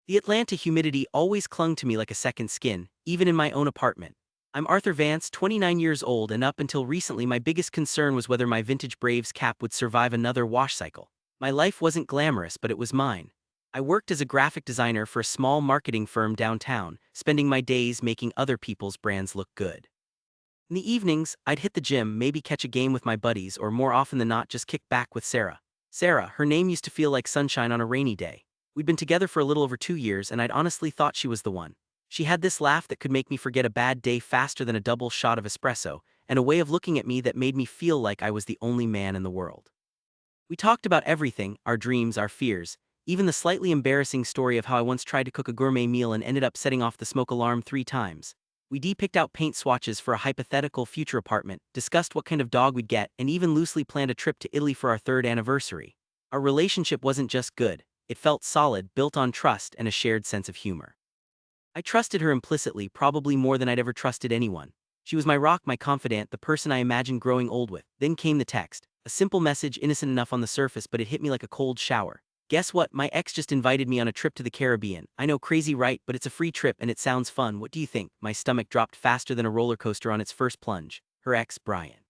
The Atlanta humidity always clung to me like a second skin, even in my own apartment. I'm Arthur Vance, 29 years old, and up until recently my biggest concern was whether my vintage Braves cap would survive another wash cycle. My life wasn't glamorous, but it was mine. I worked as a graphic designer for a small marketing firm downtown, spending my days making other people's brands look good. In the evenings, I'd hit the gym, maybe catch a game with my buddies, or more often than not just kick back with Sarah. Sarah, her name used to feel like sunshine on a rainy day. We'd been together for a little over 2 years, and I'd honestly thought she was the one. She had this laugh that could make me forget a bad day faster than a double shot of espresso, and a way of looking at me that made me feel like I was the only man in the world. We talked about everything, our dreams, our fears, even the slightly embarrassing story of how I once tried to cook a gourmet meal and ended up setting off the smoke alarm 3 times. We picked out paint swatches for a hypothetical future apartment, discussed what kind of dog we'd get, and even loosely planned a trip to Italy for our third anniversary. Our relationship wasn't just good, it felt solid, built on trust and a shared sense of humor. I trusted her implicitly, probably more than I'd ever trusted anyone. She was my rock, my confidant, the person I imagined growing old with. Then came the text. A simple message, innocent enough on the surface, but it hit me like a cold shower. Guess what? My ex just invited me on a trip to the Caribbean. I know, crazy, right? But it's a free trip and it sounds fun. What do you think? My stomach dropped faster than a roller coaster on its first plunge. Her ex, Brian.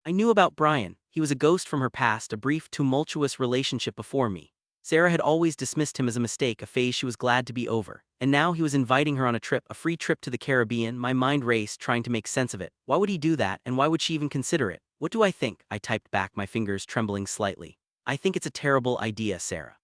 I knew about Brian. He was a ghost from her past, a brief, tumultuous relationship before me. Sarah had always dismissed him as a mistake, a phase she was glad to be over. And now he was inviting her on a trip, a free trip to the Caribbean. My mind raced, trying to make sense of it. Why would he do that, and why would she even consider it? What do I think? I typed back, my fingers trembling slightly. I think it's a terrible idea, Sarah.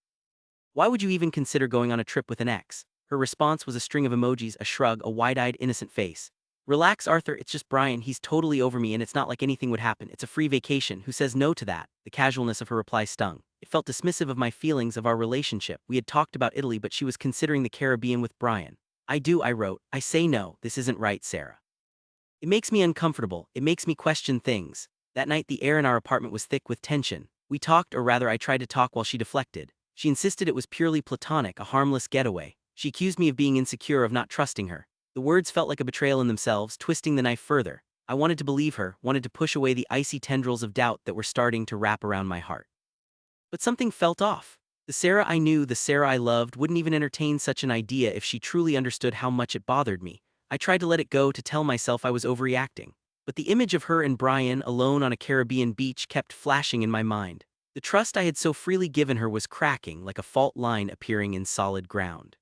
Why would you even consider going on a trip with an ex? Her response was a string of emojis, a shrug, a wide-eyed, innocent face. Relax, Arthur, it's just Brian, he's totally over me and it's not like anything would happen. It's a free vacation. Who says no to that? The casualness of her reply stung. It felt dismissive of my feelings, of our relationship. We had talked about Italy, but she was considering the Caribbean with Brian. I do, I wrote. I say no, this isn't right, Sarah. It makes me uncomfortable. It makes me question things. That night the air in our apartment was thick with tension. We talked, or rather I tried to talk while she deflected. She insisted it was purely platonic, a harmless getaway. She accused me of being insecure, of not trusting her. The words felt like a betrayal in themselves, twisting the knife further. I wanted to believe her, wanted to push away the icy tendrils of doubt that were starting to wrap around my heart. But something felt off. The Sarah I knew, the Sarah I loved, wouldn't even entertain such an idea if she truly understood how much it bothered me. I tried to let it go, to tell myself I was overreacting. But the image of her and Brian, alone on a Caribbean beach, kept flashing in my mind. The trust I had so freely given her was cracking, like a fault line appearing in solid ground.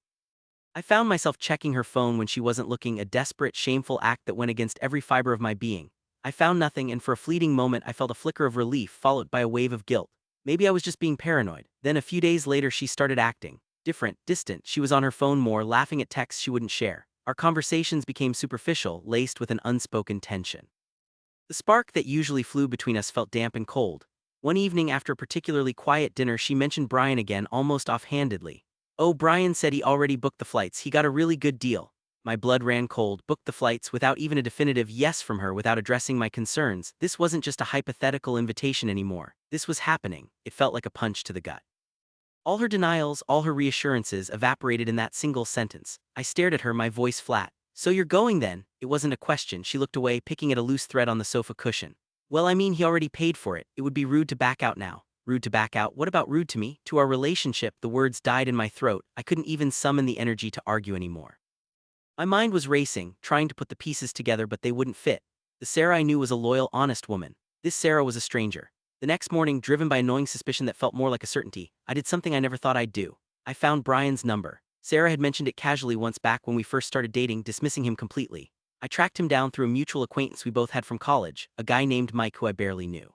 I found myself checking her phone when she wasn't looking, a desperate, shameful act that went against every fiber of my being. I found nothing, and for a fleeting moment I felt a flicker of relief, followed by a wave of guilt. Maybe I was just being paranoid. Then a few days later she started acting different, distant. She was on her phone more, laughing at texts she wouldn't share. Our conversations became superficial, laced with an unspoken tension. The spark that usually flew between us felt damp and cold. One evening after a particularly quiet dinner she mentioned Brian again, almost offhandedly. Oh, Brian said he already booked the flights, he got a really good deal. My blood ran cold. Booked the flights without even a definitive yes from her, without addressing my concerns. This wasn't just a hypothetical invitation anymore. This was happening. It felt like a punch to the gut. All her denials, all her reassurances evaporated in that single sentence. I stared at her, my voice flat. So you're going then? It wasn't a question. She looked away, picking at a loose thread on the sofa cushion. Well, I mean, he already paid for it. It would be rude to back out now. Rude to back out? What about rude to me? To our relationship? The words died in my throat. I couldn't even summon the energy to argue anymore. My mind was racing, trying to put the pieces together, but they wouldn't fit. The Sarah I knew was a loyal, honest woman. This Sarah was a stranger. The next morning, driven by a gnawing suspicion that felt more like a certainty, I did something I never thought I'd do. I found Brian's number. Sarah had mentioned it casually once back when we first started dating, dismissing him completely. I tracked him down through a mutual acquaintance we both had from college, a guy named Mike who I barely knew.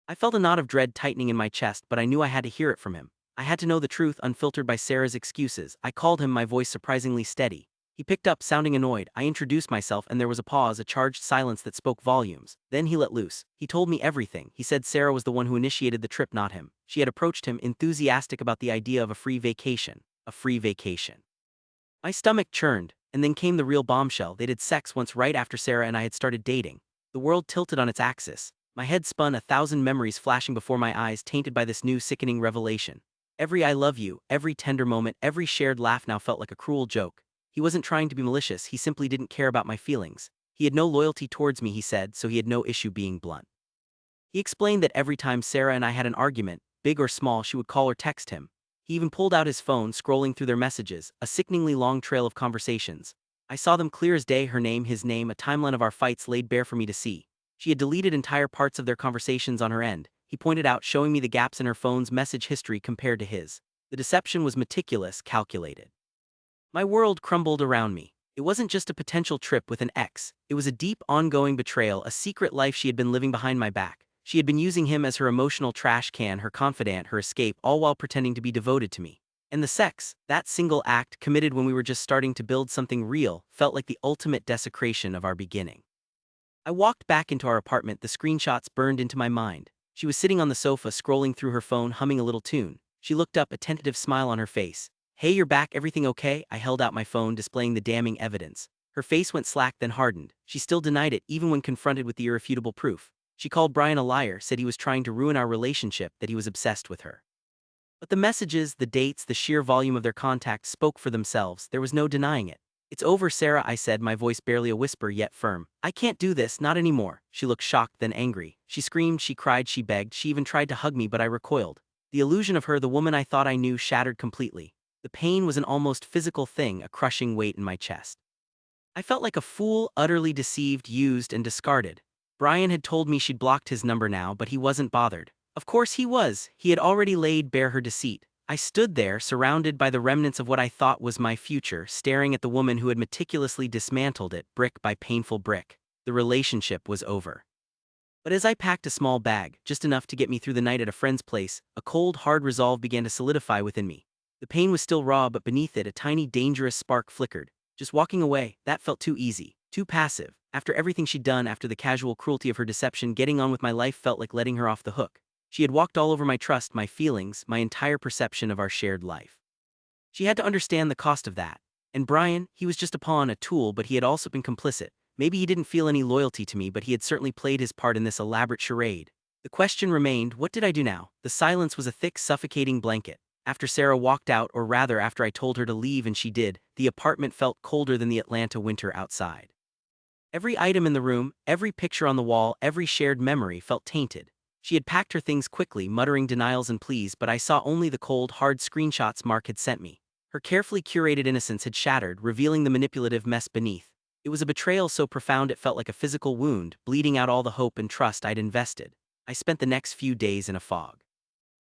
I felt a knot of dread tightening in my chest, but I knew I had to hear it from him. I had to know the truth, unfiltered by Sarah's excuses. I called him, my voice surprisingly steady. He picked up, sounding annoyed. I introduced myself, and there was a pause, a charged silence that spoke volumes. Then he let loose. He told me everything. He said Sarah was the one who initiated the trip, not him. She had approached him, enthusiastic about the idea of a free vacation. A free vacation. My stomach churned, and then came the real bombshell. They'd had sex once right after Sarah and I had started dating. The world tilted on its axis. My head spun, 1,000 memories flashing before my eyes, tainted by this new, sickening revelation. Every I love you, every tender moment, every shared laugh now felt like a cruel joke. He wasn't trying to be malicious, he simply didn't care about my feelings. He had no loyalty towards me, he said, so he had no issue being blunt. He explained that every time Sarah and I had an argument, big or small, she would call or text him. He even pulled out his phone, scrolling through their messages, a sickeningly long trail of conversations. I saw them clear as day, her name, his name, a timeline of our fights laid bare for me to see. She had deleted entire parts of their conversations on her end, he pointed out, showing me the gaps in her phone's message history compared to his. The deception was meticulous, calculated. My world crumbled around me. It wasn't just a potential trip with an ex, it was a deep, ongoing betrayal, a secret life she had been living behind my back. She had been using him as her emotional trash can, her confidant, her escape, all while pretending to be devoted to me. And the sex, that single act, committed when we were just starting to build something real, felt like the ultimate desecration of our beginning. I walked back into our apartment, the screenshots burned into my mind. She was sitting on the sofa, scrolling through her phone, humming a little tune. She looked up, a tentative smile on her face. "Hey, you're back, everything okay?" I held out my phone, displaying the damning evidence. Her face went slack, then hardened. She still denied it, even when confronted with the irrefutable proof. She called Brian a liar, said he was trying to ruin our relationship, that he was obsessed with her. But the messages, the dates, the sheer volume of their contacts spoke for themselves, there was no denying it. "It's over, Sarah," I said, my voice barely a whisper, yet firm. "I can't do this, not anymore." She looked shocked, then angry. She screamed, she cried, she begged, she even tried to hug me, but I recoiled. The illusion of her, the woman I thought I knew, shattered completely. The pain was an almost physical thing, a crushing weight in my chest. I felt like a fool, utterly deceived, used, and discarded. Brian had told me she'd blocked his number now, but he wasn't bothered. Of course he was. He had already laid bare her deceit. I stood there, surrounded by the remnants of what I thought was my future, staring at the woman who had meticulously dismantled it, brick by painful brick. The relationship was over. But as I packed a small bag, just enough to get me through the night at a friend's place, a cold, hard resolve began to solidify within me. The pain was still raw, but beneath it a tiny, dangerous spark flickered. Just walking away, that felt too easy, too passive. After everything she'd done, after the casual cruelty of her deception, getting on with my life felt like letting her off the hook. She had walked all over my trust, my feelings, my entire perception of our shared life. She had to understand the cost of that. And Brian, he was just a pawn, a tool, but he had also been complicit. Maybe he didn't feel any loyalty to me, but he had certainly played his part in this elaborate charade. The question remained, what did I do now? The silence was a thick, suffocating blanket. After Sarah walked out, or rather after I told her to leave and she did, the apartment felt colder than the Atlanta winter outside. Every item in the room, every picture on the wall, every shared memory felt tainted. She had packed her things quickly, muttering denials and pleas, but I saw only the cold, hard screenshots Mark had sent me. Her carefully curated innocence had shattered, revealing the manipulative mess beneath. It was a betrayal so profound it felt like a physical wound, bleeding out all the hope and trust I'd invested. I spent the next few days in a fog.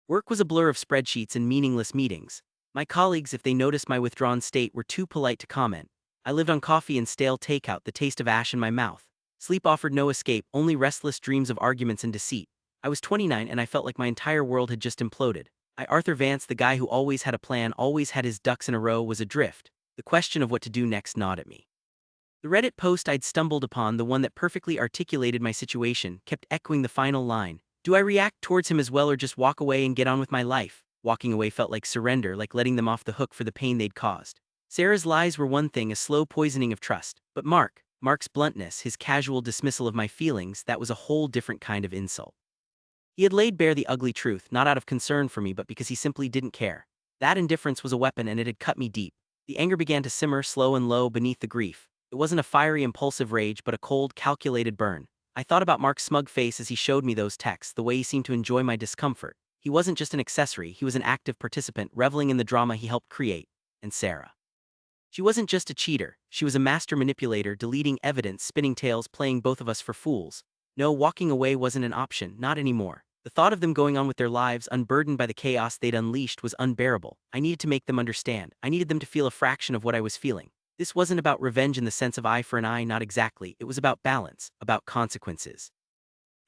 Work was a blur of spreadsheets and meaningless meetings. My colleagues, if they noticed my withdrawn state, were too polite to comment. I lived on coffee and stale takeout, the taste of ash in my mouth. Sleep offered no escape, only restless dreams of arguments and deceit. I was 29 and I felt like my entire world had just imploded. Arthur Vance, the guy who always had a plan, always had his ducks in a row, was adrift. The question of what to do next gnawed at me. The Reddit post I'd stumbled upon, the one that perfectly articulated my situation, kept echoing the final line. Do I react towards him as well or just walk away and get on with my life? Walking away felt like surrender, like letting them off the hook for the pain they'd caused. Sarah's lies were one thing, a slow poisoning of trust. But Mark's bluntness, his casual dismissal of my feelings, that was a whole different kind of insult. He had laid bare the ugly truth, not out of concern for me but because he simply didn't care. That indifference was a weapon and it had cut me deep. The anger began to simmer slow and low beneath the grief. It wasn't a fiery, impulsive rage but a cold, calculated burn. I thought about Mark's smug face as he showed me those texts, the way he seemed to enjoy my discomfort. He wasn't just an accessory, he was an active participant, reveling in the drama he helped create. And Sarah. She wasn't just a cheater, she was a master manipulator, deleting evidence, spinning tales, playing both of us for fools. No, walking away wasn't an option, not anymore. The thought of them going on with their lives, unburdened by the chaos they'd unleashed, was unbearable. I needed to make them understand. I needed them to feel a fraction of what I was feeling. This wasn't about revenge in the sense of eye for an eye, not exactly. It was about balance, about consequences.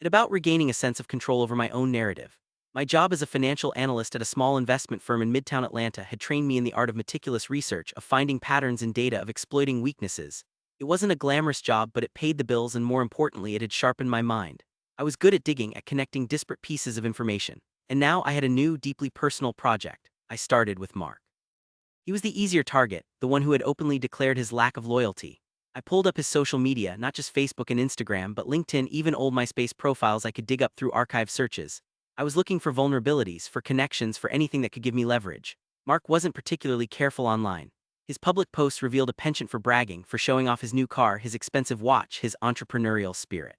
And about regaining a sense of control over my own narrative. My job as a financial analyst at a small investment firm in Midtown Atlanta had trained me in the art of meticulous research, of finding patterns in data, of exploiting weaknesses. It wasn't a glamorous job, but it paid the bills, and more importantly, it had sharpened my mind. I was good at digging, at connecting disparate pieces of information. And now I had a new, deeply personal project. I started with Mark. He was the easier target, the one who had openly declared his lack of loyalty. I pulled up his social media, not just Facebook and Instagram, but LinkedIn, even old MySpace profiles I could dig up through archive searches. I was looking for vulnerabilities, for connections, for anything that could give me leverage. Mark wasn't particularly careful online. His public posts revealed a penchant for bragging, for showing off his new car, his expensive watch, his entrepreneurial spirit.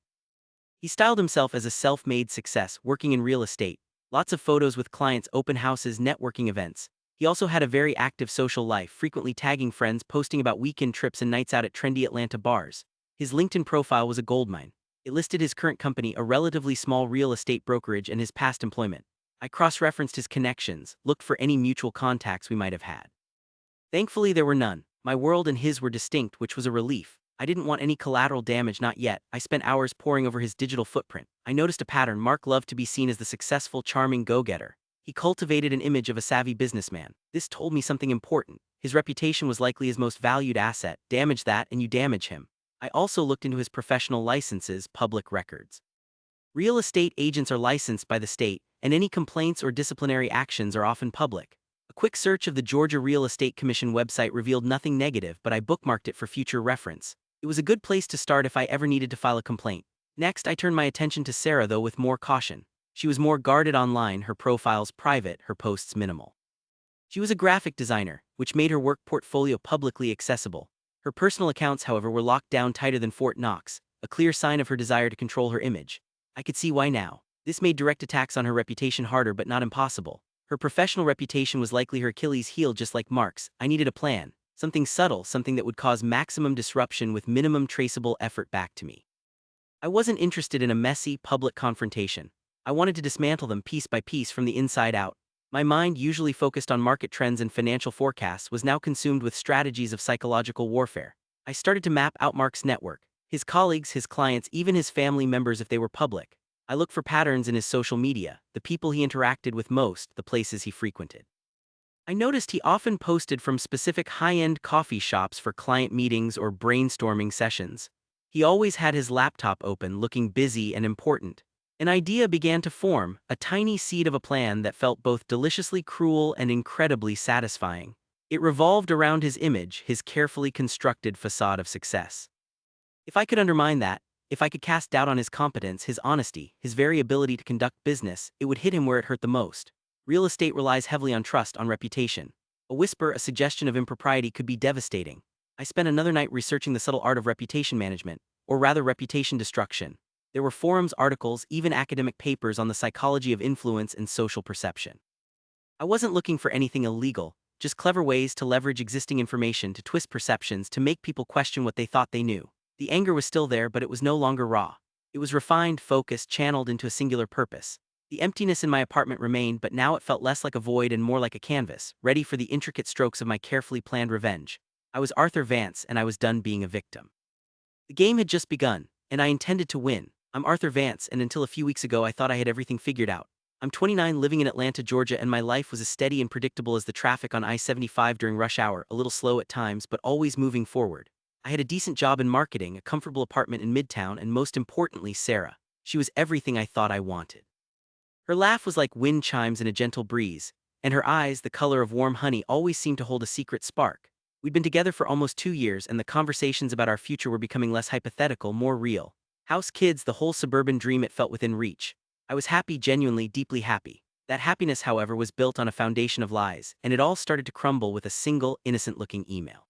He styled himself as a self-made success, working in real estate. Lots of photos with clients, open houses, networking events. He also had a very active social life, frequently tagging friends, posting about weekend trips and nights out at trendy Atlanta bars. His LinkedIn profile was a goldmine. It listed his current company, a relatively small real estate brokerage, and his past employment. I cross-referenced his connections, looked for any mutual contacts we might have had. Thankfully, there were none. My world and his were distinct, which was a relief. I didn't want any collateral damage, not yet. I spent hours poring over his digital footprint. I noticed a pattern. Mark loved to be seen as the successful, charming go-getter. He cultivated an image of a savvy businessman. This told me something important. His reputation was likely his most valued asset. Damage that and you damage him. I also looked into his professional licenses, public records. Real estate agents are licensed by the state, and any complaints or disciplinary actions are often public. A quick search of the Georgia Real Estate Commission website revealed nothing negative, but I bookmarked it for future reference. It was a good place to start if I ever needed to file a complaint. Next, I turned my attention to Sarah, though with more caution. She was more guarded online, her profiles private, her posts minimal. She was a graphic designer, which made her work portfolio publicly accessible. Her personal accounts, however, were locked down tighter than Fort Knox, a clear sign of her desire to control her image. I could see why now. This made direct attacks on her reputation harder but not impossible. Her professional reputation was likely her Achilles heel, just like Mark's. I needed a plan. Something subtle, something that would cause maximum disruption with minimum traceable effort back to me. I wasn't interested in a messy, public confrontation. I wanted to dismantle them piece by piece from the inside out. My mind, usually focused on market trends and financial forecasts, was now consumed with strategies of psychological warfare. I started to map out Mark's network, his colleagues, his clients, even his family members if they were public. I looked for patterns in his social media, the people he interacted with most, the places he frequented. I noticed he often posted from specific high-end coffee shops for client meetings or brainstorming sessions. He always had his laptop open, looking busy and important. An idea began to form, a tiny seed of a plan that felt both deliciously cruel and incredibly satisfying. It revolved around his image, his carefully constructed facade of success. If I could undermine that, if I could cast doubt on his competence, his honesty, his very ability to conduct business, it would hit him where it hurt the most. Real estate relies heavily on trust, on reputation. A whisper, a suggestion of impropriety could be devastating. I spent another night researching the subtle art of reputation management, or rather reputation destruction. There were forums, articles, even academic papers on the psychology of influence and social perception. I wasn't looking for anything illegal, just clever ways to leverage existing information to twist perceptions to make people question what they thought they knew. The anger was still there, but it was no longer raw. It was refined, focused, channeled into a singular purpose. The emptiness in my apartment remained, but now it felt less like a void and more like a canvas, ready for the intricate strokes of my carefully planned revenge. I was Arthur Vance, and I was done being a victim. The game had just begun, and I intended to win. I'm Arthur Vance, and until a few weeks ago I thought I had everything figured out. I'm 29, living in Atlanta, Georgia, and my life was as steady and predictable as the traffic on I-75 during rush hour, a little slow at times, but always moving forward. I had a decent job in marketing, a comfortable apartment in Midtown, and most importantly, Sarah. She was everything I thought I wanted. Her laugh was like wind chimes in a gentle breeze, and her eyes, the color of warm honey, always seemed to hold a secret spark. We'd been together for almost 2 years, and the conversations about our future were becoming less hypothetical, more real. House, kids, the whole suburban dream, it felt within reach. I was happy, genuinely, deeply happy. That happiness, however, was built on a foundation of lies, and it all started to crumble with a single, innocent-looking email.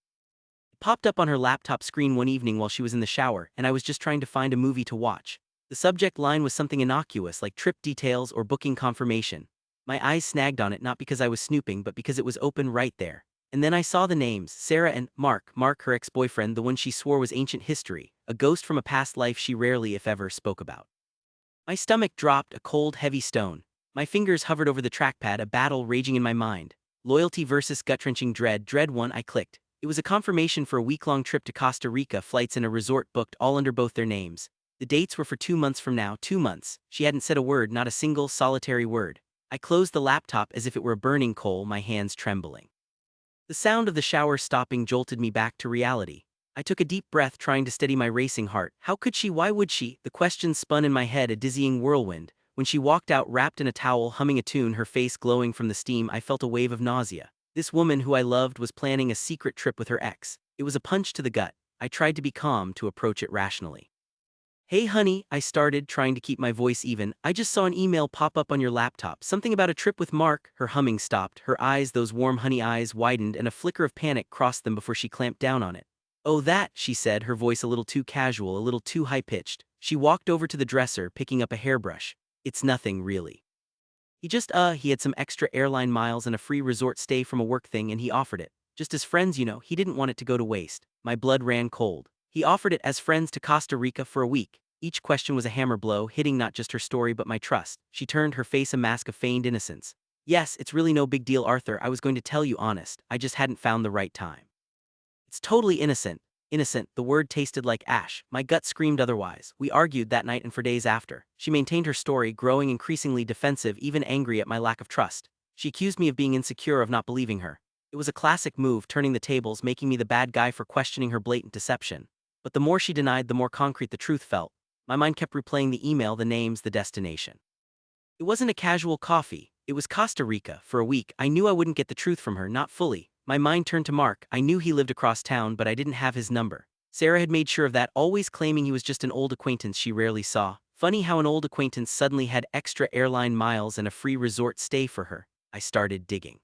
It popped up on her laptop screen one evening while she was in the shower, and I was just trying to find a movie to watch. The subject line was something innocuous, like trip details or booking confirmation. My eyes snagged on it, not because I was snooping, but because it was open right there. And then I saw the names, Sarah and Mark, her ex-boyfriend, the one she swore was ancient history, a ghost from a past life she rarely, if ever, spoke about. My stomach dropped, a cold, heavy stone. My fingers hovered over the trackpad, a battle raging in my mind. Loyalty versus gut-wrenching dread. Dread won. I clicked. It was a confirmation for a week-long trip to Costa Rica, flights and a resort booked, all under both their names. The dates were for 2 months from now, 2 months. She hadn't said a word, not a single, solitary word. I closed the laptop as if it were a burning coal, my hands trembling. The sound of the shower stopping jolted me back to reality. I took a deep breath, trying to steady my racing heart. How could she? Why would she? The question spun in my head, a dizzying whirlwind. When she walked out wrapped in a towel, humming a tune, her face glowing from the steam, I felt a wave of nausea. This woman who I loved was planning a secret trip with her ex. It was a punch to the gut. I tried to be calm, to approach it rationally. Hey honey, I started, trying to keep my voice even. I just saw an email pop up on your laptop. Something about a trip with Mark. Her humming stopped. Her eyes, those warm honey eyes, widened, and a flicker of panic crossed them before she clamped down on it. Oh, that, she said, her voice a little too casual, a little too high-pitched. She walked over to the dresser, picking up a hairbrush. It's nothing, really. He had some extra airline miles and a free resort stay from a work thing and he offered it. Just as friends, he didn't want it to go to waste. My blood ran cold. He offered it as friends to Costa Rica for a week. Each question was a hammer blow, hitting not just her story but my trust. She turned her face a mask of feigned innocence. Yes, it's really no big deal, Arthur. I was going to tell you honest. I just hadn't found the right time. It's totally innocent. Innocent, the word tasted like ash. My gut screamed otherwise. We argued that night and for days after. She maintained her story, growing increasingly defensive, even angry at my lack of trust. She accused me of being insecure, of not believing her. It was a classic move, turning the tables, making me the bad guy for questioning her blatant deception. But the more she denied, the more concrete the truth felt. My mind kept replaying the email, the names, the destination. It wasn't a casual coffee. It was Costa Rica. For a week, I knew I wouldn't get the truth from her, not fully. My mind turned to Mark. I knew he lived across town, but I didn't have his number. Sarah had made sure of that, always claiming he was just an old acquaintance she rarely saw. Funny how an old acquaintance suddenly had extra airline miles and a free resort stay for her. I started digging.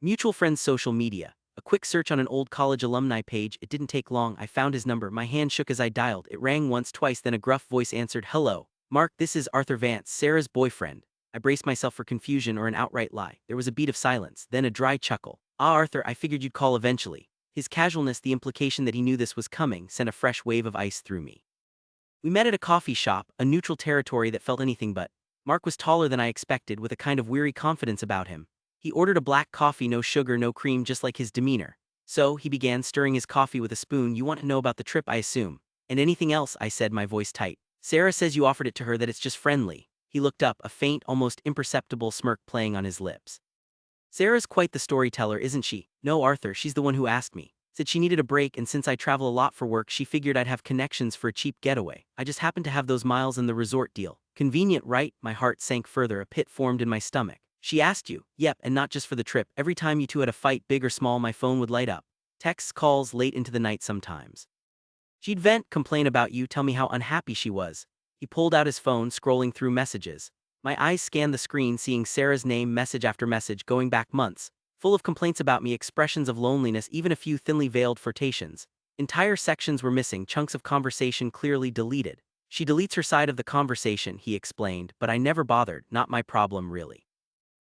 Mutual friends, social media. A quick search on an old college alumni page. It didn't take long. I found his number. My hand shook as I dialed. It rang once, twice, then a gruff voice answered. Hello, Mark, this is Arthur Vance, Sarah's boyfriend. I braced myself for confusion or an outright lie. There was a beat of silence, then a dry chuckle. Ah, Arthur, I figured you'd call eventually. His casualness, the implication that he knew this was coming, sent a fresh wave of ice through me. We met at a coffee shop, a neutral territory that felt anything but. Mark was taller than I expected, with a kind of weary confidence about him. He ordered a black coffee, no sugar, no cream, just like his demeanor. So, he began stirring his coffee with a spoon. You want to know about the trip, I assume. And anything else, I said, my voice tight. Sarah says you offered it to her, that it's just friendly. He looked up, a faint, almost imperceptible smirk playing on his lips. Sarah's quite the storyteller, isn't she? No, Arthur, she's the one who asked me. Said she needed a break, and since I travel a lot for work, she figured I'd have connections for a cheap getaway. I just happened to have those miles in the resort deal. Convenient, right? My heart sank further, a pit formed in my stomach. She asked you? Yep, and not just for the trip. Every time you two had a fight, big or small, my phone would light up. Texts, calls, late into the night sometimes. She'd vent, complain about you, tell me how unhappy she was. He pulled out his phone, scrolling through messages. My eyes scanned the screen, seeing Sarah's name, message after message, going back months, full of complaints about me, expressions of loneliness, even a few thinly veiled flirtations. Entire sections were missing, chunks of conversation clearly deleted. She deletes her side of the conversation, he explained, but I never bothered, not my problem really.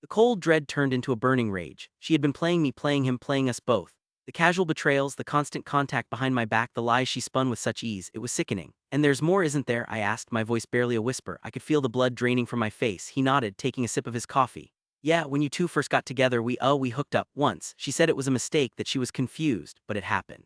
The cold dread turned into a burning rage. She had been playing me, playing him, playing us both. The casual betrayals, the constant contact behind my back, the lies she spun with such ease, it was sickening. And there's more, isn't there? I asked, my voice barely a whisper. I could feel the blood draining from my face. He nodded, taking a sip of his coffee. Yeah, when you two first got together, we hooked up once. She said it was a mistake, that she was confused, but it happened.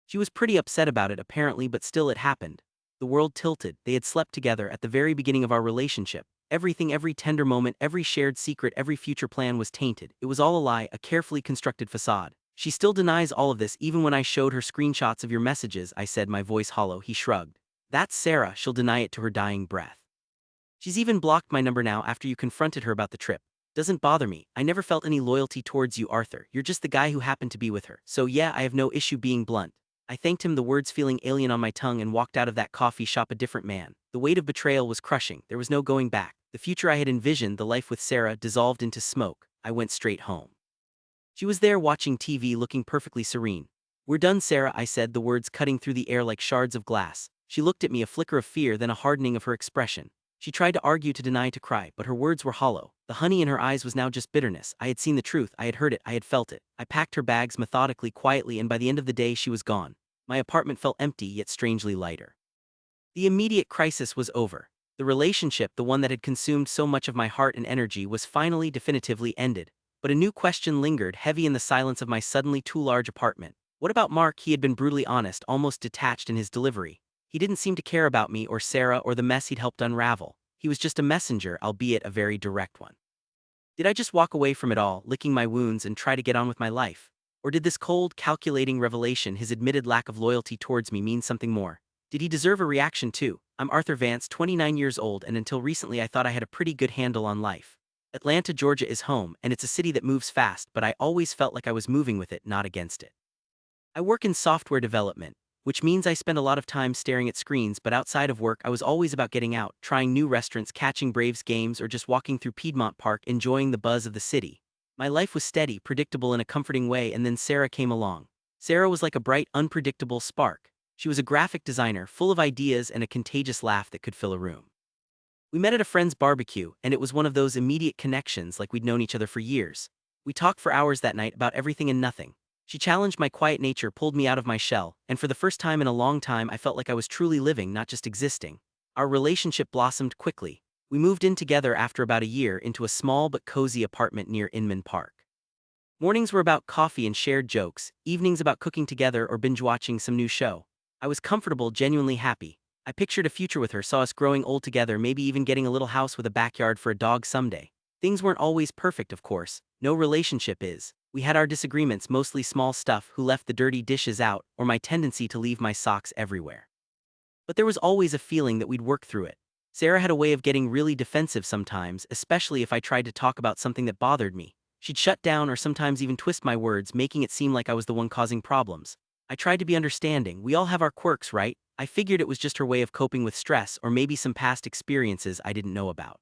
She was pretty upset about it apparently, but still it happened. The world tilted. They had slept together at the very beginning of our relationship. Everything, every tender moment, every shared secret, every future plan was tainted. It was all a lie, a carefully constructed facade. She still denies all of this, even when I showed her screenshots of your messages, I said, my voice hollow. He shrugged. That's Sarah, she'll deny it to her dying breath. She's even blocked my number now after you confronted her about the trip. Doesn't bother me. I never felt any loyalty towards you, Arthur. You're just the guy who happened to be with her. So yeah, I have no issue being blunt. I thanked him, the words feeling alien on my tongue, and walked out of that coffee shop a different man. The weight of betrayal was crushing. There was no going back. The future I had envisioned, the life with Sarah, dissolved into smoke. I went straight home. She was there watching TV, looking perfectly serene. We're done, Sarah, I said, the words cutting through the air like shards of glass. She looked at me, a flicker of fear, then a hardening of her expression. She tried to argue, to deny, to cry, but her words were hollow. The honey in her eyes was now just bitterness. I had seen the truth, I had heard it, I had felt it. I packed her bags methodically, quietly, and by the end of the day she was gone. My apartment felt empty, yet strangely lighter. The immediate crisis was over. The relationship, the one that had consumed so much of my heart and energy, was finally definitively ended. But a new question lingered, heavy in the silence of my suddenly too large apartment. What about Mark? He had been brutally honest, almost detached in his delivery. He didn't seem to care about me or Sarah or the mess he'd helped unravel. He was just a messenger, albeit a very direct one. Did I just walk away from it all, licking my wounds, and try to get on with my life? Or did this cold, calculating revelation, his admitted lack of loyalty towards me, mean something more? Did he deserve a reaction too? I'm Arthur Vance, 29 years old, and until recently I thought I had a pretty good handle on life. Atlanta, Georgia is home, and it's a city that moves fast, but I always felt like I was moving with it, not against it. I work in software development, which means I spend a lot of time staring at screens, but outside of work I was always about getting out, trying new restaurants, catching Braves games, or just walking through Piedmont Park, enjoying the buzz of the city. My life was steady, predictable in a comforting way, and then Sarah came along. Sarah was like a bright, unpredictable spark. She was a graphic designer, full of ideas and a contagious laugh that could fill a room. We met at a friend's barbecue, and it was one of those immediate connections like we'd known each other for years. We talked for hours that night about everything and nothing. She challenged my quiet nature, pulled me out of my shell, and for the first time in a long time I felt like I was truly living, not just existing. Our relationship blossomed quickly. We moved in together after about a year into a small but cozy apartment near Inman Park. Mornings were about coffee and shared jokes, evenings about cooking together or binge-watching some new show. I was comfortable, genuinely happy. I pictured a future with her, saw us growing old together, maybe even getting a little house with a backyard for a dog someday. Things weren't always perfect, of course. No relationship is. We had our disagreements, mostly small stuff, who left the dirty dishes out, or my tendency to leave my socks everywhere. But there was always a feeling that we'd work through it. Sarah had a way of getting really defensive sometimes, especially if I tried to talk about something that bothered me. She'd shut down or sometimes even twist my words, making it seem like I was the one causing problems. I tried to be understanding. We all have our quirks, right? I figured it was just her way of coping with stress or maybe some past experiences I didn't know about.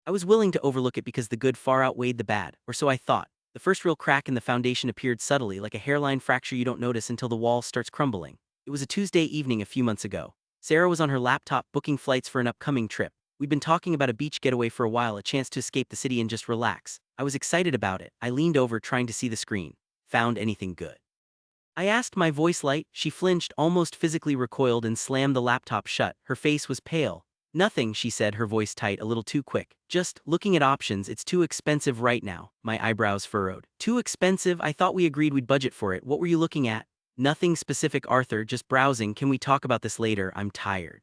I was willing to overlook it because the good far outweighed the bad, or so I thought. The first real crack in the foundation appeared subtly, like a hairline fracture you don't notice until the wall starts crumbling. It was a Tuesday evening a few months ago. Sarah was on her laptop booking flights for an upcoming trip. We'd been talking about a beach getaway for a while, a chance to escape the city and just relax. I was excited about it. I leaned over, trying to see the screen. Found anything good? I asked, my voice light. She flinched, almost physically recoiled, and slammed the laptop shut. Her face was pale. Nothing, she said, her voice tight, a little too quick. Just looking at options. It's too expensive right now. My eyebrows furrowed. Too expensive? I thought we agreed we'd budget for it. What were you looking at? Nothing specific, Arthur, just browsing. Can we talk about this later? I'm tired.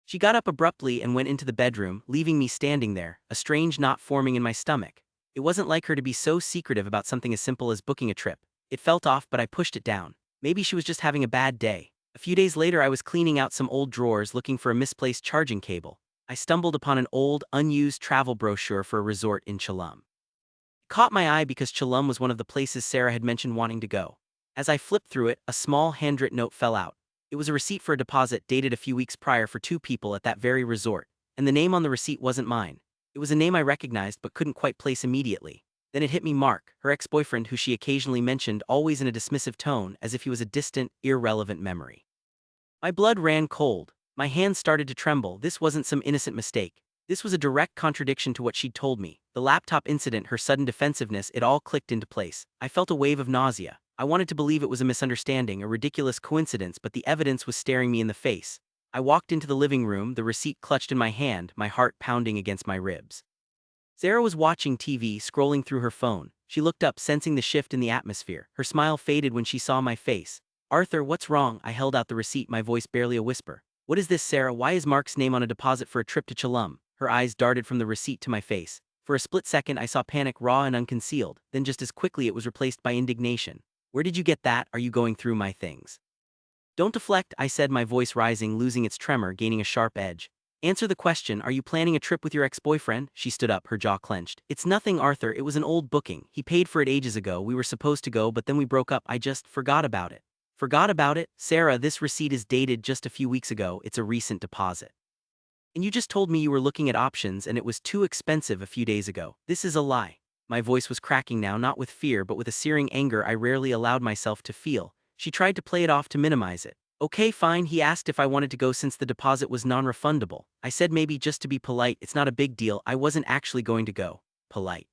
She got up abruptly and went into the bedroom, leaving me standing there, a strange knot forming in my stomach. It wasn't like her to be so secretive about something as simple as booking a trip. It felt off, but I pushed it down. Maybe she was just having a bad day. A few days later, I was cleaning out some old drawers looking for a misplaced charging cable. I stumbled upon an old, unused travel brochure for a resort in Chelum. It caught my eye because Chelum was one of the places Sarah had mentioned wanting to go. As I flipped through it, a small handwritten note fell out. It was a receipt for a deposit dated a few weeks prior for 2 people at that very resort, and the name on the receipt wasn't mine. It was a name I recognized but couldn't quite place immediately. Then it hit me: Mark, her ex-boyfriend, who she occasionally mentioned, always in a dismissive tone, as if he was a distant, irrelevant memory. My blood ran cold. My hands started to tremble. This wasn't some innocent mistake. This was a direct contradiction to what she'd told me. The laptop incident, her sudden defensiveness, it all clicked into place. I felt a wave of nausea. I wanted to believe it was a misunderstanding, a ridiculous coincidence, but the evidence was staring me in the face. I walked into the living room, the receipt clutched in my hand, my heart pounding against my ribs. Sarah was watching TV, scrolling through her phone. She looked up, sensing the shift in the atmosphere. Her smile faded when she saw my face. Arthur, what's wrong? I held out the receipt, my voice barely a whisper. What is this, Sarah? Why is Mark's name on a deposit for a trip to Chelum? Her eyes darted from the receipt to my face. For a split second, I saw panic, raw and unconcealed. Then just as quickly it was replaced by indignation. Where did you get that? Are you going through my things? Don't deflect, I said, my voice rising, losing its tremor, gaining a sharp edge. Answer the question. Are you planning a trip with your ex-boyfriend? She stood up, her jaw clenched. It's nothing, Arthur. It was an old booking. He paid for it ages ago. We were supposed to go, but then we broke up. I just forgot about it. Forgot about it? Sarah, this receipt is dated just a few weeks ago. It's a recent deposit. And you just told me you were looking at options and it was too expensive a few days ago. This is a lie. My voice was cracking now, not with fear but with a searing anger I rarely allowed myself to feel. She tried to play it off, to minimize it. Okay, fine. He asked if I wanted to go since the deposit was non-refundable. I said maybe just to be polite. It's not a big deal. I wasn't actually going to go. Polite.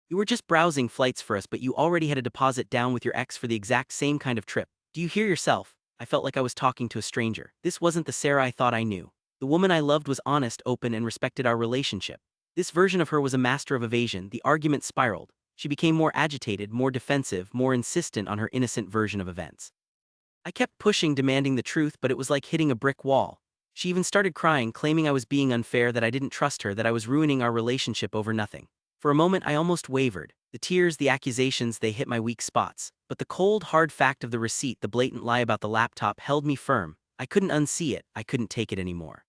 You were just browsing flights for us, but you already had a deposit down with your ex for the exact same kind of trip. Do you hear yourself? I felt like I was talking to a stranger. This wasn't the Sarah I thought I knew. The woman I loved was honest, open, and respected our relationship. This version of her was a master of evasion. The argument spiraled. She became more agitated, more defensive, more insistent on her innocent version of events. I kept pushing, demanding the truth, but it was like hitting a brick wall. She even started crying, claiming I was being unfair, that I didn't trust her, that I was ruining our relationship over nothing. For a moment I almost wavered. The tears, the accusations, they hit my weak spots. But the cold, hard fact of the receipt, the blatant lie about the laptop, held me firm. I couldn't unsee it. I couldn't take it anymore.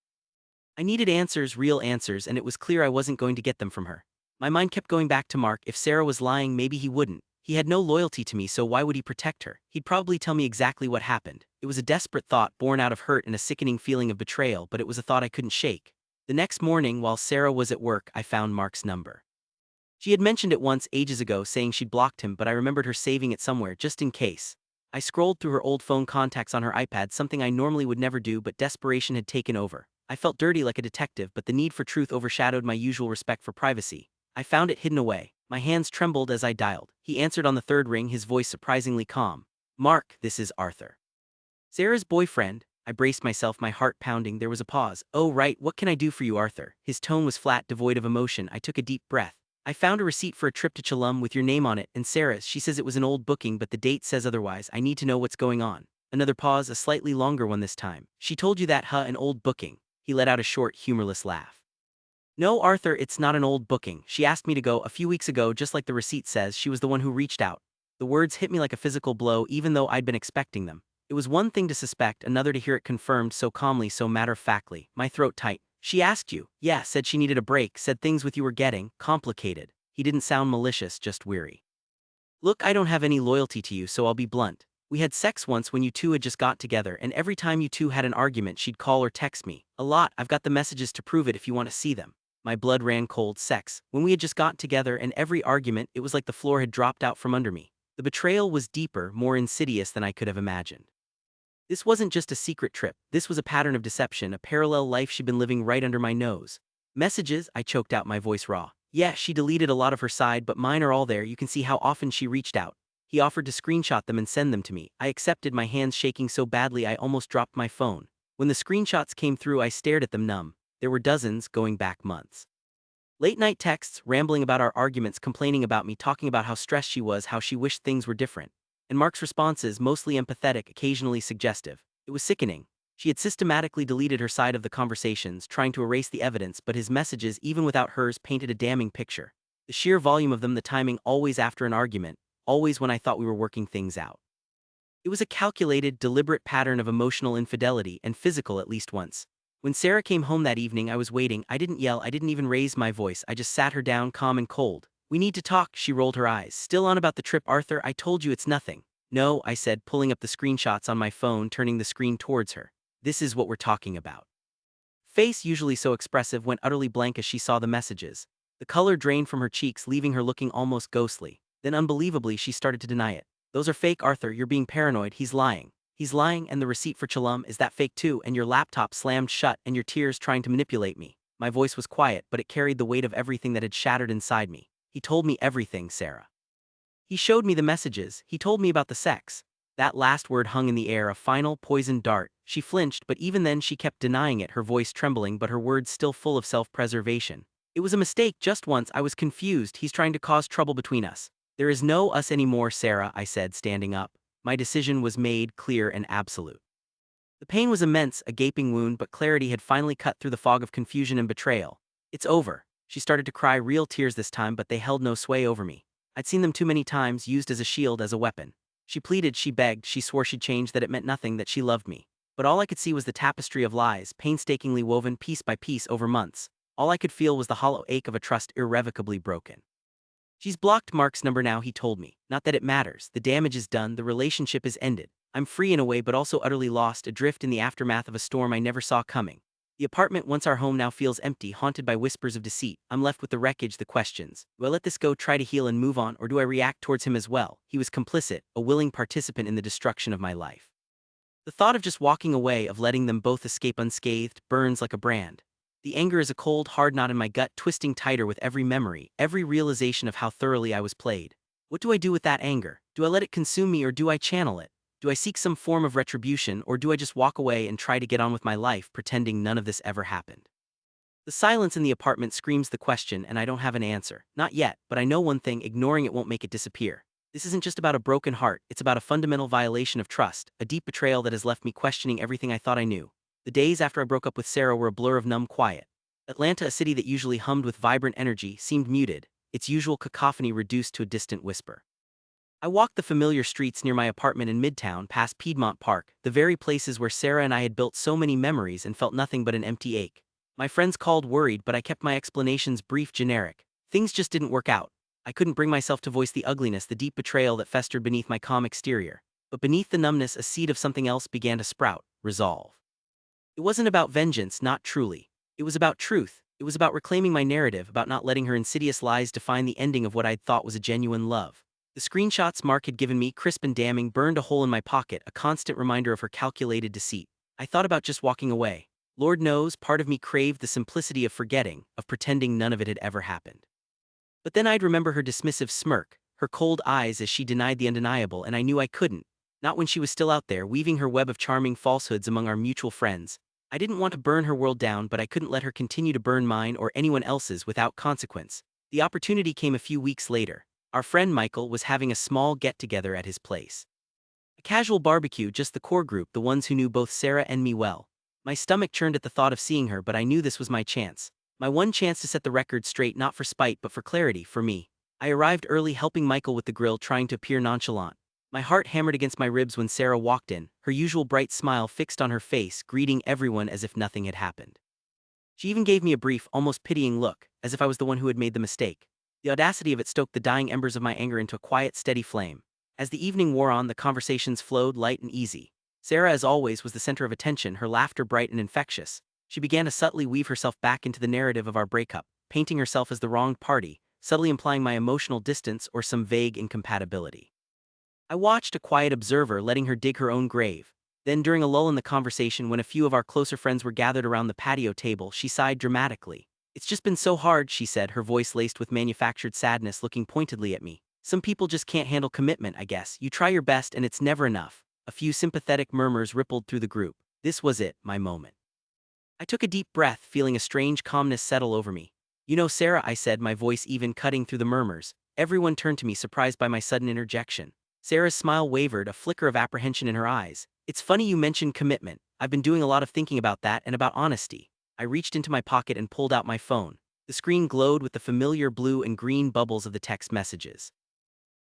I needed answers, real answers, and it was clear I wasn't going to get them from her. My mind kept going back to Mark. If Sarah was lying, maybe he wouldn't. He had no loyalty to me, so why would he protect her? He'd probably tell me exactly what happened. It was a desperate thought, born out of hurt and a sickening feeling of betrayal, but it was a thought I couldn't shake. The next morning, while Sarah was at work, I found Mark's number. She had mentioned it once ages ago, saying she'd blocked him, but I remembered her saving it somewhere, just in case. I scrolled through her old phone contacts on her iPad, something I normally would never do, but desperation had taken over. I felt dirty like a detective, but the need for truth overshadowed my usual respect for privacy. I found it hidden away. My hands trembled as I dialed. He answered on the third ring, his voice surprisingly calm. "Mark, this is Arthur." "Sarah's boyfriend." I braced myself, my heart pounding. There was a pause. "Oh, right, what can I do for you, Arthur?" His tone was flat, devoid of emotion. I took a deep breath. "I found a receipt for a trip to Chelum with your name on it, and Sarah's. She says it was an old booking, but the date says otherwise. I need to know what's going on." Another pause, a slightly longer one this time. "She told you that, huh? An old booking?" He let out a short, humorless laugh. "No, Arthur, it's not an old booking. She asked me to go a few weeks ago, just like the receipt says. She was the one who reached out." The words hit me like a physical blow, even though I'd been expecting them. It was one thing to suspect, another to hear it confirmed so calmly, so matter-of-factly. My throat tight. "She asked you?" "Yeah, said she needed a break, said things with you were getting complicated." He didn't sound malicious, just weary. "Look, I don't have any loyalty to you, so I'll be blunt. We had sex once when you two had just got together, and every time you two had an argument she'd call or text me. A lot. I've got the messages to prove it if you want to see them." My blood ran cold. Sex. When we had just got together, and every argument, it was like the floor had dropped out from under me. The betrayal was deeper, more insidious than I could have imagined. This wasn't just a secret trip, this was a pattern of deception, a parallel life she'd been living right under my nose. "Messages?" I choked out, my voice raw. "Yeah, she deleted a lot of her side, but mine are all there. You can see how often she reached out." He offered to screenshot them and send them to me. I accepted, my hands shaking so badly I almost dropped my phone. When the screenshots came through, I stared at them numb. There were dozens, going back months. Late-night texts, rambling about our arguments, complaining about me, talking about how stressed she was, how she wished things were different. And Mark's responses, mostly empathetic, occasionally suggestive. It was sickening. She had systematically deleted her side of the conversations, trying to erase the evidence, but his messages, even without hers, painted a damning picture. The sheer volume of them, the timing, always after an argument, always when I thought we were working things out. It was a calculated, deliberate pattern of emotional infidelity, and physical at least once. When Sarah came home that evening, I was waiting. I didn't yell, I didn't even raise my voice, I just sat her down, calm and cold. "We need to talk." She rolled her eyes. "Still on about the trip, Arthur? I told you it's nothing." "No," I said, pulling up the screenshots on my phone, turning the screen towards her. "This is what we're talking about." Face, usually so expressive, went utterly blank as she saw the messages. The color drained from her cheeks, leaving her looking almost ghostly. Then unbelievably, she started to deny it. "Those are fake, Arthur. You're being paranoid. He's lying. He's lying, and the receipt for Chelum, is that fake too? And your laptop slammed shut, and your tears trying to manipulate me." My voice was quiet, but it carried the weight of everything that had shattered inside me. "He told me everything, Sarah. He showed me the messages. He told me about the sex." That last word hung in the air, a final, poisoned dart. She flinched, but even then she kept denying it, her voice trembling but her words still full of self-preservation. "It was a mistake, just once. I was confused. He's trying to cause trouble between us." "There is no us anymore, Sarah," I said, standing up. My decision was made, clear and absolute. The pain was immense, a gaping wound, but clarity had finally cut through the fog of confusion and betrayal. "It's over." She started to cry, real tears this time, but they held no sway over me. I'd seen them too many times, used as a shield, as a weapon. She pleaded, she begged, she swore she'd change, that it meant nothing, that she loved me. But all I could see was the tapestry of lies, painstakingly woven piece by piece over months. All I could feel was the hollow ache of a trust irrevocably broken. "She's blocked Mark's number now," he told me. "Not that it matters. The damage is done, the relationship is ended. I'm free in a way, but also utterly lost, adrift in the aftermath of a storm I never saw coming. The apartment, once our home, now feels empty, haunted by whispers of deceit. I'm left with the wreckage, the questions. Do I let this go, try to heal and move on, or do I react towards him as well? He was complicit, a willing participant in the destruction of my life." The thought of just walking away, of letting them both escape unscathed, burns like a brand. The anger is a cold, hard knot in my gut, twisting tighter with every memory, every realization of how thoroughly I was played. What do I do with that anger? Do I let it consume me, or do I channel it? Do I seek some form of retribution, or do I just walk away and try to get on with my life, pretending none of this ever happened? The silence in the apartment screams the question, and I don't have an answer. Not yet, but I know one thing: ignoring it won't make it disappear. This isn't just about a broken heart, it's about a fundamental violation of trust, a deep betrayal that has left me questioning everything I thought I knew. The days after I broke up with Sarah were a blur of numb quiet. Atlanta, a city that usually hummed with vibrant energy, seemed muted, its usual cacophony reduced to a distant whisper. I walked the familiar streets near my apartment in Midtown, past Piedmont Park, the very places where Sarah and I had built so many memories, and felt nothing but an empty ache. My friends called worried, but I kept my explanations brief, generic. Things just didn't work out. I couldn't bring myself to voice the ugliness, the deep betrayal that festered beneath my calm exterior. But beneath the numbness, a seed of something else began to sprout: resolve. It wasn't about vengeance, not truly. It was about truth. It was about reclaiming my narrative, about not letting her insidious lies define the ending of what I'd thought was a genuine love. The screenshots Mark had given me, crisp and damning, burned a hole in my pocket, a constant reminder of her calculated deceit. I thought about just walking away. Lord knows, part of me craved the simplicity of forgetting, of pretending none of it had ever happened. But then I'd remember her dismissive smirk, her cold eyes as she denied the undeniable, and I knew I couldn't. Not when she was still out there, weaving her web of charming falsehoods among our mutual friends. I didn't want to burn her world down, but I couldn't let her continue to burn mine or anyone else's without consequence. The opportunity came a few weeks later. Our friend Michael was having a small get-together at his place. A casual barbecue, just the core group, the ones who knew both Sarah and me well. My stomach churned at the thought of seeing her, but I knew this was my chance. My one chance to set the record straight, not for spite but for clarity, for me. I arrived early, helping Michael with the grill, trying to appear nonchalant. My heart hammered against my ribs when Sarah walked in, her usual bright smile fixed on her face, greeting everyone as if nothing had happened. She even gave me a brief, almost pitying look, as if I was the one who had made the mistake. The audacity of it stoked the dying embers of my anger into a quiet, steady flame. As the evening wore on, the conversations flowed light and easy. Sarah, as always, was the center of attention, her laughter bright and infectious. She began to subtly weave herself back into the narrative of our breakup, painting herself as the wronged party, subtly implying my emotional distance or some vague incompatibility. I watched, a quiet observer, letting her dig her own grave. Then, during a lull in the conversation, when a few of our closer friends were gathered around the patio table, she sighed dramatically. "It's just been so hard," she said, her voice laced with manufactured sadness, looking pointedly at me. "Some people just can't handle commitment, I guess. You try your best and it's never enough." A few sympathetic murmurs rippled through the group. This was it, my moment. I took a deep breath, feeling a strange calmness settle over me. "You know, Sarah," I said, my voice even cutting through the murmurs. Everyone turned to me, surprised by my sudden interjection. Sarah's smile wavered, a flicker of apprehension in her eyes. "It's funny you mentioned commitment. I've been doing a lot of thinking about that and about honesty." I reached into my pocket and pulled out my phone. The screen glowed with the familiar blue and green bubbles of the text messages.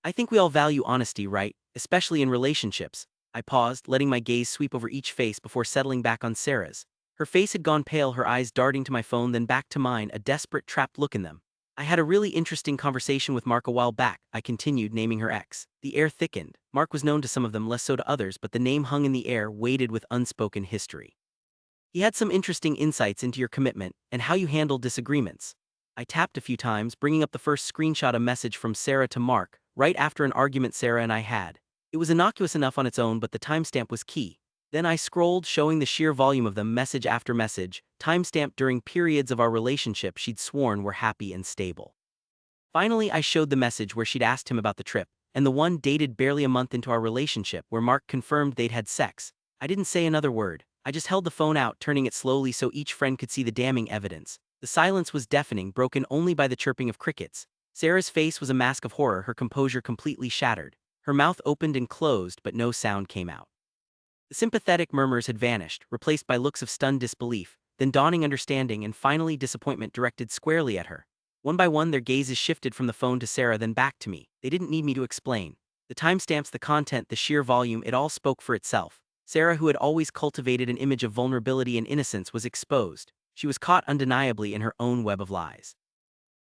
"I think we all value honesty, right? Especially in relationships." I paused, letting my gaze sweep over each face before settling back on Sarah's. Her face had gone pale, her eyes darting to my phone then back to mine, a desperate, trapped look in them. "I had a really interesting conversation with Mark a while back," I continued, naming her ex. The air thickened. Mark was known to some of them, less so to others, but the name hung in the air, weighted with unspoken history. "He had some interesting insights into your commitment and how you handle disagreements." I tapped a few times, bringing up the first screenshot, a message from Sarah to Mark, right after an argument Sarah and I had. It was innocuous enough on its own, but the timestamp was key. Then I scrolled, showing the sheer volume of them, message after message, timestamped during periods of our relationship she'd sworn were happy and stable. Finally, I showed the message where she'd asked him about the trip, and the one dated barely a month into our relationship where Mark confirmed they'd had sex. I didn't say another word. I just held the phone out, turning it slowly so each friend could see the damning evidence. The silence was deafening, broken only by the chirping of crickets. Sarah's face was a mask of horror, her composure completely shattered. Her mouth opened and closed, but no sound came out. The sympathetic murmurs had vanished, replaced by looks of stunned disbelief, then dawning understanding, and finally disappointment directed squarely at her. One by one, their gazes shifted from the phone to Sarah, then back to me. They didn't need me to explain. The timestamps, the content, the sheer volume, it all spoke for itself. Sarah, who had always cultivated an image of vulnerability and innocence, was exposed. She was caught undeniably in her own web of lies.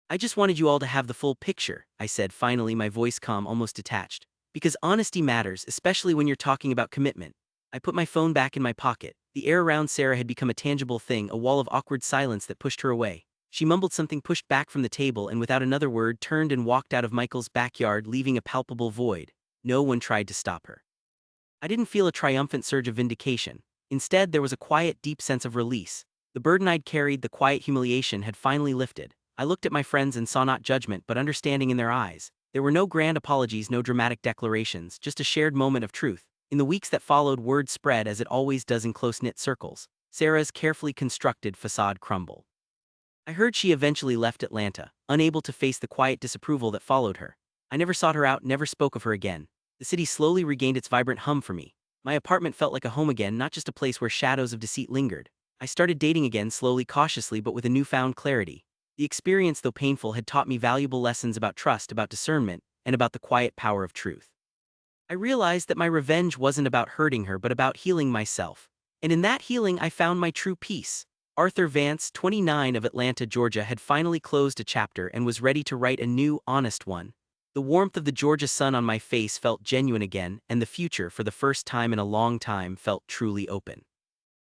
"I just wanted you all to have the full picture," I said, finally, my voice calm, almost detached. "Because honesty matters, especially when you're talking about commitment." I put my phone back in my pocket. The air around Sarah had become a tangible thing, a wall of awkward silence that pushed her away. She mumbled something, pushed back from the table, and without another word turned and walked out of Michael's backyard, leaving a palpable void. No one tried to stop her. I didn't feel a triumphant surge of vindication. Instead, there was a quiet, deep sense of release. The burden I'd carried, the quiet humiliation, had finally lifted. I looked at my friends and saw not judgment but understanding in their eyes. There were no grand apologies, no dramatic declarations, just a shared moment of truth. In the weeks that followed, word spread, as it always does in close-knit circles. Sarah's carefully constructed facade crumbled. I heard she eventually left Atlanta, unable to face the quiet disapproval that followed her. I never sought her out, never spoke of her again. The city slowly regained its vibrant hum for me. My apartment felt like a home again, not just a place where shadows of deceit lingered. I started dating again, slowly, cautiously, but with a newfound clarity. The experience, though painful, had taught me valuable lessons about trust, about discernment, and about the quiet power of truth. I realized that my revenge wasn't about hurting her but about healing myself. And in that healing I found my true peace. Arthur Vance, 29, of Atlanta, Georgia, had finally closed a chapter and was ready to write a new, honest one. The warmth of the Georgia sun on my face felt genuine again, and the future, for the first time in a long time, felt truly open.